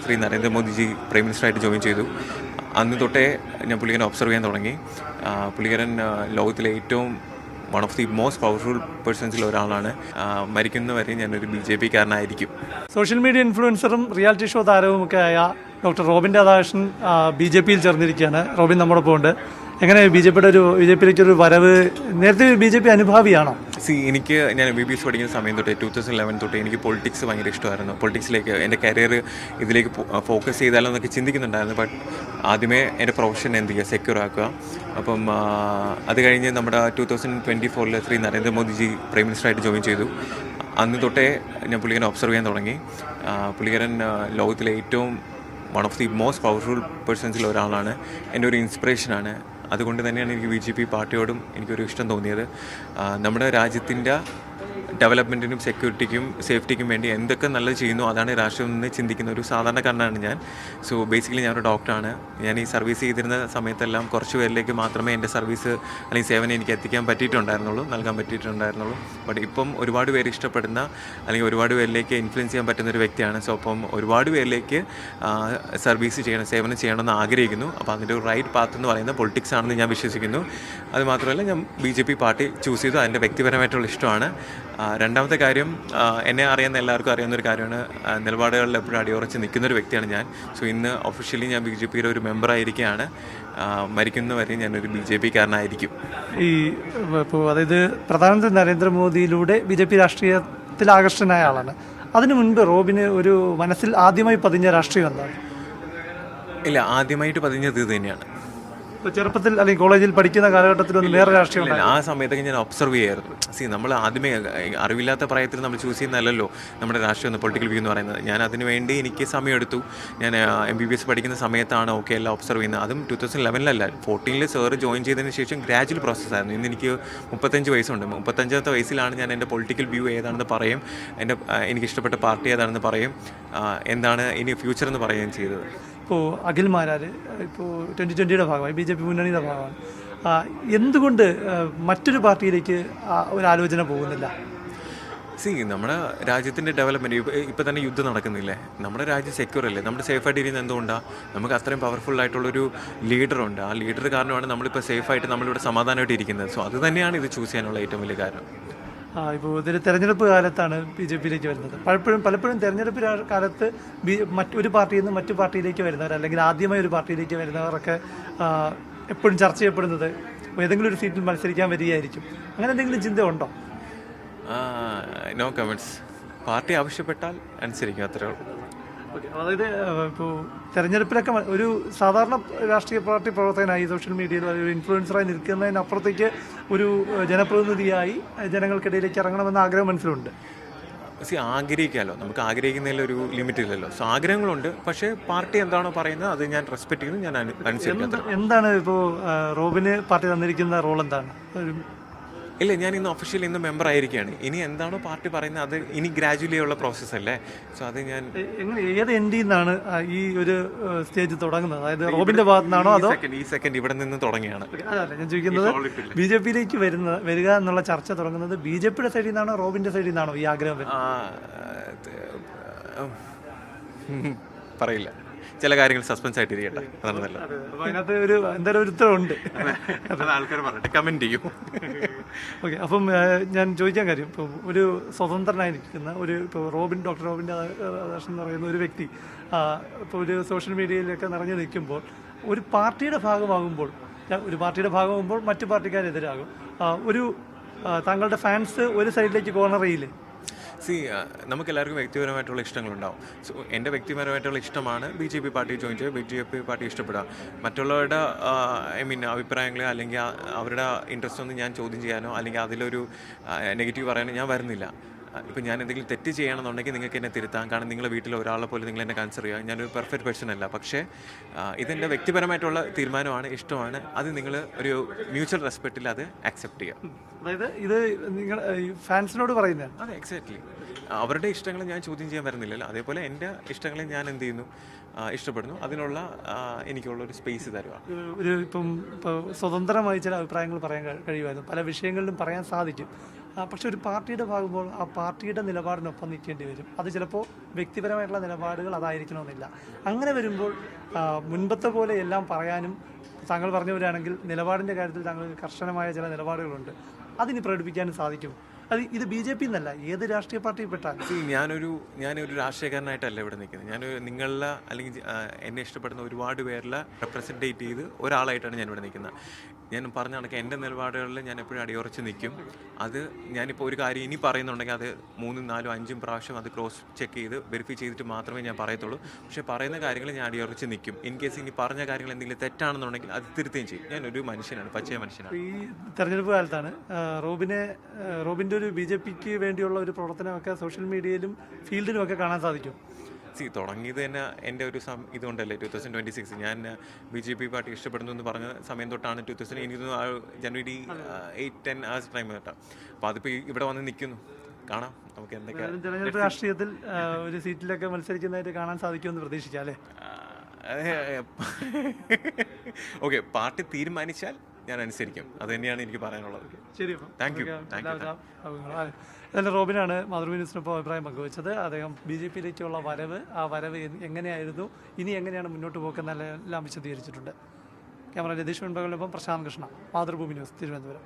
Shri Narendra Modi ji prime മിനിസ്റ്ററായിട്ട് join ചെയ്തു. അന്ന് തൊട്ടേ ഞാൻ പുള്ളിക്കാരനെ ഒബ്സർവ് ചെയ്യാൻ തുടങ്ങി. പുള്ളിക്കാരൻ ലോകത്തിലെ ഏറ്റവും one of the most powerful പേഴ്സൺസിൽ ഒരാളാണ്. മരിക്കുന്നവരെ ഞാനൊരു BJP കാരനായിരിക്കും. സോഷ്യൽ മീഡിയ ഇൻഫ്ലുവൻസറും റിയാലിറ്റി ഷോ താരവുമൊക്കെ ആയ ഡോക്ടർ റോബിൻ രാധാകൃഷ്ണൻ BJPയിൽ ചേർന്നിരിക്കുകയാണ്. റോബിൻ നമ്മോടൊപ്പം ഉണ്ട്. എങ്ങനെ BJPയിലേക്ക് ഒരു വരവ്? നേരത്തെ BJP അനുഭാവിയാണോ? ഞാൻ MBBS പഠിക്കുന്ന സമയം തൊട്ട് 2011 തൊട്ട് എനിക്ക് പൊളിറ്റിക്സ് ഭയങ്കര ഇഷ്ടമായിരുന്നു. പൊളിറ്റിക്സിലേക്ക് എൻ്റെ കരിയർ ഇതിലേക്ക് ഫോക്കസ് ചെയ്താലോ എന്നൊക്കെ ചിന്തിക്കുന്നുണ്ടായിരുന്നു. ബട്ട് ആദ്യമേ എൻ്റെ പ്രൊഫഷൻ എന്ത് ചെയ്യുക, സെക്യൂർ ആക്കുക. അപ്പം അത് കഴിഞ്ഞ് നമ്മുടെ 2024 ശ്രീ നരേന്ദ്രമോദിജി പ്രൈം മിനിസ്റ്ററായിട്ട് ജോയിൻ ചെയ്തു. അന്ന് തൊട്ടേ ഞാൻ പുള്ളിക്കാരനെ ഒബ്സർവ് ചെയ്യാൻ തുടങ്ങി. പുള്ളിക്കാരൻ ലോകത്തിലെ ഏറ്റവും one of the most powerful പേഴ്സൺസിൽ ഒരാളാണ്. എൻ്റെ ഒരു ഇൻസ്പിറേഷനാണ്. അതുകൊണ്ട് തന്നെയാണ് എനിക്ക് BJP പാർട്ടിയോടും എനിക്കൊരു ഇഷ്ടം തോന്നിയത്. നമ്മുടെ രാജ്യത്തിൻ്റെ ഡെവലപ്മെൻറ്റിനും സെക്യൂരിറ്റിക്കും സേഫ്റ്റിക്കും വേണ്ടി എന്തൊക്കെ നല്ലത് ചെയ്യുന്നു അതാണ് രാഷ്ട്രീയം എന്ന് ചിന്തിക്കുന്ന ഒരു സാധാരണക്കാരനാണ് ഞാൻ. സോ ബേസിക്കലി ഞാനൊരു ഡോക്ടറാണ്. ഞാൻ ഈ സർവീസ് ചെയ്തിരുന്ന സമയത്തെല്ലാം കുറച്ച് പേരിലേക്ക് മാത്രമേ എൻ്റെ സർവീസ് അല്ലെങ്കിൽ സേവനം എനിക്ക് എത്തിക്കാൻ നൽകാൻ പറ്റിയിട്ടുണ്ടായിരുന്നുള്ളൂ. ബട്ട് ഇപ്പം ഒരുപാട് പേര് ഇഷ്ടപ്പെടുന്ന അല്ലെങ്കിൽ ഒരുപാട് പേരിലേക്ക് ഇൻഫ്ലുവൻസ് ചെയ്യാൻ പറ്റുന്ന ഒരു വ്യക്തിയാണ്. സോ അപ്പം ഒരുപാട് പേരിലേക്ക് സേവനം ചെയ്യണമെന്ന് ആഗ്രഹിക്കുന്നു. അപ്പോൾ അതിൻ്റെ ഒരു റൈറ്റ് പാത്ത് എന്ന് പറയുന്നത് പൊളിറ്റിക്സ് ആണെന്ന് ഞാൻ വിശ്വസിക്കുന്നു. അതുമാത്രമല്ല ഞാൻ BJP പാർട്ടി ചൂസ് ചെയ്തു. അതിൻ്റെ വ്യക്തിപരമായിട്ടുള്ള ഇഷ്ടമാണ്. രണ്ടാമത്തെ കാര്യം, എന്നെ അറിയുന്ന എല്ലാവർക്കും അറിയാവുന്നൊരു കാര്യമാണ്, നിലപാടുകളിൽ എപ്പോഴും അടിയുറച്ച് നിൽക്കുന്നൊരു വ്യക്തിയാണ് ഞാൻ. സോ ഇന്ന് ഒഫീഷ്യലി ഞാൻ BJPയുടെ ഒരു മെമ്പറായിരിക്കുകയാണ്. മരിക്കുന്നവരെ ഞാനൊരു BJP കാരനായിരിക്കും. അതായത് പ്രധാനമന്ത്രി നരേന്ദ്രമോദിയിലൂടെ BJP രാഷ്ട്രീയത്തിൽ ആകർഷകനായ ആളാണ്. അതിനു മുൻപ് റോബിന് ഒരു മനസ്സിൽ ആദ്യമായി പതിഞ്ഞ രാഷ്ട്രീയം എന്താണ്? ഇല്ല, ആദ്യമായിട്ട് പതിഞ്ഞത് ഇത് തന്നെയാണ്. ചെറുപ്പത്തിൽ അല്ലെങ്കിൽ കോളേജിൽ പഠിക്കുന്ന കാലഘട്ടത്തിലൊന്നും വേറെ രാഷ്ട്രീയം ആ സമയത്തൊക്കെ ഞാൻ ഒബ്സർവ് ചെയ്യായിരുന്നു. നമ്മൾ ആദ്യമേ അറിവില്ലാത്ത പ്രായത്തിൽ നമ്മൾ ചൂസ് ചെയ്യുന്നതല്ലോ നമ്മുടെ രാഷ്ട്രീയം പൊളിറ്റിക്കൽ വ്യൂ എന്ന് പറയുന്നത്. ഞാൻ അതിന് വേണ്ടി എനിക്ക് സമയമെടുത്തു. ഞാൻ MBBS പഠിക്കുന്ന സമയത്താണ് എല്ലാം ഒബ്സർവ് ചെയ്യുന്നത്. അതും 2011 14 സാറ് ജോയിൻ ചെയ്തതിന് ശേഷം ഗ്രാജുവൽ പ്രോസസ്സായിരുന്നു. ഇന്ന് എനിക്ക് 35 വയസ്സുണ്ട്. 35ാമത്തെ വയസ്സിലാണ് ഞാൻ എൻ്റെ പൊളിറ്റിക്കൽ വ്യൂ ഏതാണെന്ന് പറയും, എനിക്കിഷ്ടപ്പെട്ട പാർട്ടി ഏതാണെന്ന് പറയും, എന്താണ് ഇനി ഫ്യൂച്ചർ എന്ന് പറയുകയും ചെയ്തത്. ഇപ്പോൾ അഖിൽമാരാർ ഇപ്പോൾ 2020 ഭാഗമായി BJP മുന്നണിയുടെ ഭാഗമാണ്. എന്തുകൊണ്ട് മറ്റൊരു പാർട്ടിയിലേക്ക് ഒരു ആലോചന പോകുന്നില്ല? നമ്മുടെ രാജ്യത്തിൻ്റെ ഡെവലപ്മെൻറ്റ് ഇപ്പം തന്നെ യുദ്ധം നടക്കുന്നില്ലേ, നമ്മുടെ രാജ്യം സെക്യൂർ അല്ലേ, നമ്മുടെ സേഫായിട്ട് ഇരിക്കുന്നത് എന്തുകൊണ്ടാണ്? നമുക്ക് അത്രയും പവർഫുള്ളായിട്ടുള്ളൊരു ലീഡറുണ്ട്. ആ ലീഡർ കാരണമാണ് നമ്മളിപ്പോൾ സേഫായിട്ട് നമ്മളിവിടെ സമാധാനമായിട്ട് ഇരിക്കുന്നത്. സോ അത് തന്നെയാണ് ഇത് ചൂസ് ചെയ്യാനുള്ള ഏറ്റവും വലിയ കാരണം. ഇപ്പോൾ ഇതൊരു തെരഞ്ഞെടുപ്പ് കാലത്താണ് BJPയിലേക്ക് വരുന്നത്. പലപ്പോഴും തെരഞ്ഞെടുപ്പ് കാലത്ത് ഒരു പാർട്ടിയിൽ നിന്ന് മറ്റു പാർട്ടിയിലേക്ക് വരുന്നവർ അല്ലെങ്കിൽ ആദ്യമായി ഒരു പാർട്ടിയിലേക്ക് വരുന്നവരൊക്കെ എപ്പോഴും ചർച്ച ചെയ്യപ്പെടുന്നത് ഏതെങ്കിലും ഒരു സീറ്റിൽ മത്സരിക്കാൻ വരികയായിരിക്കും. അങ്ങനെ എന്തെങ്കിലും ചിന്ത ഉണ്ടോ? No comments. പാർട്ടി ആവശ്യപ്പെട്ടാൽ അനുസരിക്കും, അത്രേ ഉള്ളൂ. അതായത് ഇപ്പോൾ തെരഞ്ഞെടുപ്പിലൊക്കെ ഒരു സാധാരണ രാഷ്ട്രീയ പാർട്ടി പ്രവർത്തകനായി സോഷ്യൽ മീഡിയയിൽ ഒരു ഇൻഫ്ലുവൻസറായി നിൽക്കുന്നതിനപ്പുറത്തേക്ക് ഒരു ജനപ്രതിനിധിയായി ജനങ്ങൾക്കിടയിലേക്ക് ഇറങ്ങണമെന്ന ആഗ്രഹം മനസ്സിലുണ്ട്. ആഗ്രഹിക്കാമല്ലോ, നമുക്ക് ആഗ്രഹിക്കുന്നതിലൊരു ലിമിറ്റ് ഇല്ലല്ലോ. സോ ആഗ്രഹങ്ങളുണ്ട്, പക്ഷേ പാർട്ടി എന്താണോ പറയുന്നത് അത് ഞാൻ റെസ്പെക്ട് ചെയ്യുന്നു, ഞാൻ അനുസരിക്കുന്നു. എന്താണ് ഇപ്പോൾ റോബിന് പാർട്ടി തന്നിരിക്കുന്ന റോൾ എന്താണ്? ഇല്ല, ഞാൻ ഇന്ന് ഒഫീഷ്യലി ഇന്ന് മെമ്പർ ആയിരിക്കുകയാണ്. ഇനി എന്താണോ പാർട്ടി പറയുന്നത് അത് ഇനി ഗ്രാജുവലി ഉള്ള പ്രോസസ്സ് അല്ലേ. സോ അത് ഞാൻ ഏത് എൻഡിൽ നിന്നാണ് ഈ ഒരു സ്റ്റേജ് തുടങ്ങുന്നത്? അതായത് റോബിന്റെ ഭാഗത്തു നിന്നാണോ അതോ ഈ സെക്കൻഡ് ഇവിടെ നിന്ന് തുടങ്ങിയാണ്? അതല്ല ഞാൻ ചോദിക്കുന്നത്, BJPയിലേക്ക് വരിക എന്നുള്ള ചർച്ച തുടങ്ങുന്നത് BJPയുടെ സൈഡിൽ നിന്നാണോ റോബിന്റെ സൈഡിൽ നിന്നാണോ ഈ ആഗ്രഹം? പറയില്ല, ചില കാര്യങ്ങൾ സസ്പെൻസ് ആയിട്ടിരിക്കട്ടെ, അതാണ് നല്ലത്. അതിനകത്ത് ഒരു എന്തായാലും ഒരു ഉത്തരവുണ്ട്, ആൾക്കാർ പറയട്ടെ, കമന്റ് ചെയ്യും. ഓക്കെ. അപ്പം ഞാൻ ചോദിക്കാൻ കാര്യം, ഇപ്പോൾ ഒരു സ്വതന്ത്രനായി നിൽക്കുന്ന ഇപ്പോൾ ഡോക്ടർ റോബിൻ രാധാകൃഷ്ണൻ എന്ന് പറയുന്ന ഒരു വ്യക്തി ഇപ്പോൾ ഒരു സോഷ്യൽ മീഡിയയിലൊക്കെ നിറഞ്ഞു നിൽക്കുമ്പോൾ ഒരു പാർട്ടിയുടെ ഭാഗമാകുമ്പോൾ മറ്റു പാർട്ടിക്കാരെതിരാകും. താങ്കളുടെ ഫാൻസ് ഒരു സൈഡിലേക്ക് കോർണർ ചെയ്യില്ലേ? നമുക്കെല്ലാവർക്കും വ്യക്തിപരമായിട്ടുള്ള ഇഷ്ടങ്ങളുണ്ടാവും. സോ എൻ്റെ വ്യക്തിപരമായിട്ടുള്ള ഇഷ്ടമാണ് BJP പാർട്ടി ജോയിൻ ചെയ്യുക, BJP പാർട്ടി ഇഷ്ടപ്പെടുക. മറ്റുള്ളവരുടെ അഭിപ്രായങ്ങൾ അല്ലെങ്കിൽ അവരുടെ ഇൻട്രസ്റ്റ് ഒന്നും ഞാൻ ചോദ്യം ചെയ്യാനോ അല്ലെങ്കിൽ അതിലൊരു നെഗറ്റീവ് പറയാനോ ഞാൻ വരുന്നില്ല. ഇപ്പം ഞാൻ എന്തെങ്കിലും തെറ്റ് ചെയ്യണമെന്നുണ്ടെങ്കിൽ നിങ്ങൾക്ക് എന്നെ തിരുത്താം. കാരണം നിങ്ങളുടെ വീട്ടിൽ ഒരാളെ പോലെ നിങ്ങൾ എന്നെ കൺസിഡർ ചെയ്യുക. ഞാനൊരു പെർഫെക്റ്റ് പേഴ്സൺ അല്ല. പക്ഷേ ഇതെൻ്റെ വ്യക്തിപരമായിട്ടുള്ള തീരുമാനമാണ്, ഇഷ്ടമാണ്. അത് നിങ്ങൾ ഒരു മ്യൂച്വൽ റെസ്പെക്റ്റിൽ അത് അക്സെപ്റ്റ് ചെയ്യുക. അതായത് ഇത് നിങ്ങൾ ഫാൻസിനോട് പറയുന്നത്? അതെ, എക്സാക്ട്ലി. അവരുടെ ഇഷ്ടങ്ങൾ ഞാൻ ചോദ്യം ചെയ്യാൻ വരുന്നില്ലല്ലോ. അതേപോലെ എൻ്റെ ഇഷ്ടങ്ങളെ ഞാൻ എന്ത് ചെയ്യുന്നു, ഇഷ്ടപ്പെടുന്നു, അതിനുള്ള എനിക്കുള്ള ഒരു സ്പേസ് തരുക. ഇപ്പോൾ സ്വതന്ത്രമായി ചില അഭിപ്രായങ്ങൾ പറയാൻ കഴിയുമായിരുന്നു, പല വിഷയങ്ങളിലും പറയാൻ സാധിക്കും. പക്ഷെ ഒരു പാർട്ടിയുടെ ഭാഗമ്പോൾ ആ പാർട്ടിയുടെ നിലപാടിനൊപ്പം നിൽക്കേണ്ടി വരും. അത് ചിലപ്പോൾ വ്യക്തിപരമായിട്ടുള്ള നിലപാടുകൾ അതായിരിക്കണമെന്നില്ല. അങ്ങനെ വരുമ്പോൾ മുൻപത്തെ പോലെ എല്ലാം പറയാനും താങ്കൾ പറഞ്ഞവരാണെങ്കിൽ നിലപാടിൻ്റെ കാര്യത്തിൽ താങ്കൾ കർശനമായ ചില നിലപാടുകളുണ്ട്, അതിന് പ്രകടിപ്പിക്കാനും സാധിക്കും. ഇത് BJP എന്നല്ല, ഏത് രാഷ്ട്രീയ പാർട്ടിയിൽ പെട്ടാൽ. ഞാനൊരു രാഷ്ട്രീയക്കാരനായിട്ടല്ല ഇവിടെ നിൽക്കുന്നത്. നിങ്ങളിലെ അല്ലെങ്കിൽ എന്നെ ഇഷ്ടപ്പെടുന്ന ഒരുപാട് പേരിലെ റെപ്രസെൻറ്റേറ്റ് ചെയ്ത് ഒരാളായിട്ടാണ് ഞാനിവിടെ നിൽക്കുന്നത്. ഞാൻ പറഞ്ഞ കണക്ക് എൻ്റെ നിലപാടുകളിൽ ഞാൻ എപ്പോഴും അടിയുറച്ച് നിൽക്കും. അത് ഞാനിപ്പോൾ ഒരു കാര്യം ഇനി പറയുന്നുണ്ടെങ്കിൽ അത് 3, 4, 5 പ്രാവശ്യം അത് ക്രോസ് ചെക്ക് ചെയ്ത് വെരിഫൈ ചെയ്തിട്ട് മാത്രമേ ഞാൻ പറയത്തുള്ളൂ. പക്ഷേ പറയുന്ന കാര്യങ്ങൾ ഞാൻ അടിയുറച്ച് നിൽക്കും. ഇൻ കേസ് ഇനി പറഞ്ഞ കാര്യങ്ങൾ എന്തെങ്കിലും തെറ്റാണെന്നുണ്ടെങ്കിൽ അത് തിരുത്തുകയും ചെയ്യും. ഞാനൊരു മനുഷ്യനാണ്, പച്ചയ മനുഷ്യനാണ്. ഈ തെരഞ്ഞെടുപ്പ് കാലത്താണ് റോബിൻ്റെ ഒരു BJPക്ക് വേണ്ടിയുള്ള ഒരു പ്രവർത്തനമൊക്കെ സോഷ്യൽ മീഡിയയിലും ഫീൽഡിലുമൊക്കെ കാണാൻ സാധിക്കും. തുടങ്ങിയത് തന്നെ എൻ്റെ ഒരു ഇതുകൊണ്ടല്ലേ 2026 ഞാൻ BJP പാർട്ടി ഇഷ്ടപ്പെടുന്നു എന്ന് പറഞ്ഞ സമയം തൊട്ടാണ്. 2000 എനിക്ക് ജനുവരി 8-10 ആ ടൈം തൊട്ടാണ്. അപ്പോൾ അതിപ്പോൾ ഇവിടെ വന്ന് നിൽക്കുന്നു, കാണാം നമുക്ക് എന്തൊക്കെയാണ്. തെരഞ്ഞെടുപ്പ് രാഷ്ട്രീയത്തിൽ ഒരു സീറ്റിലൊക്കെ മത്സരിക്കുന്നതായിട്ട് കാണാൻ സാധിക്കുമെന്ന് പ്രതീക്ഷിക്കാം അല്ലേ? ഓക്കെ, പാർട്ടി തീരുമാനിച്ചാൽ ഞാൻ അനുസരിക്കും. അത് തന്നെയാണ് എനിക്ക് പറയാനുള്ളത്. ശരി, താങ്ക് യു. അതല്ല, റോബിനാണ് മാതൃഭൂമി ന്യൂസിനൊപ്പം അഭിപ്രായം പങ്കുവച്ചത്. അദ്ദേഹം BJPയിലേക്കുള്ള ആ വരവ് എങ്ങനെയായിരുന്നു, ഇനി എങ്ങനെയാണ് മുന്നോട്ട് പോക്കെന്നെല്ലാം വിശദീകരിച്ചിട്ടുണ്ട്. ക്യാമറ രതീഷ് മുൻപകലിനൊപ്പം പ്രശാന്ത് കൃഷ്ണ, മാതൃഭൂമി ന്യൂസ്, തിരുവനന്തപുരം.